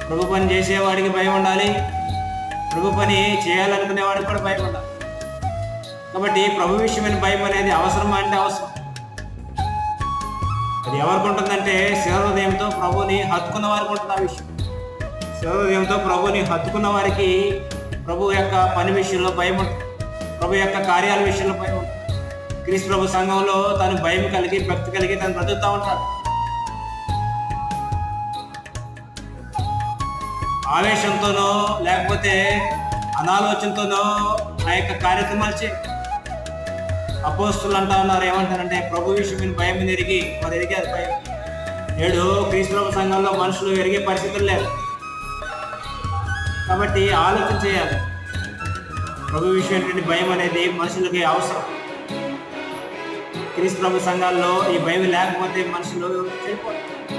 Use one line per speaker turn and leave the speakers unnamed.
ప్రభు పని చేసేవాడికి భయం ఉండాలి, ప్రభు పని చేయాలనుకునేవాడికి కూడా భయం ఉండాలి. కాబట్టి ప్రభు విషయమైన భయం అనేది అవసరమా అంటే అవసరం. అది ఎవరికి ఉంటుందంటే శివహృదయంతో ప్రభుని హత్తుకున్న వారికి ఉంటుంది ఆ విషయం. శివహృదయంతో ప్రభుని హత్తుకున్న వారికి ప్రభు యొక్క పని విషయంలో భయం ఉంటుంది, ప్రభు యొక్క కార్యాల విషయంలో భయం ఉంటుంది. క్రీస్తు ప్రభు సంఘంలో తను భయం కలిగి భక్తి కలిగి తను బ్రతుకుతూ ఉంటాడు. ఆవేశంతోనో లేకపోతే అనాలోచనతోనో ఆ యొక్క కార్యక్రమాలు చేయ. అపోస్తులు అంటా ఉన్నారు, ఏమంటారంటే ప్రభు విషయమైన భయం ఎరిగి వారు ఎరిగారు భయం. నేడు క్రీస్తు ప్రభు సంఘంలో మనుషులు ఎరిగే పరిస్థితులు లేదు. కాబట్టి ఆలోచన చేయాలి. ప్రభు విషయమైన భయం అనేది మనుషులకి అవసరం. క్రీస్తు ప్రభు సంఘాల్లో ఈ భయం లేకపోతే మనుషులు చెడిపోతారు.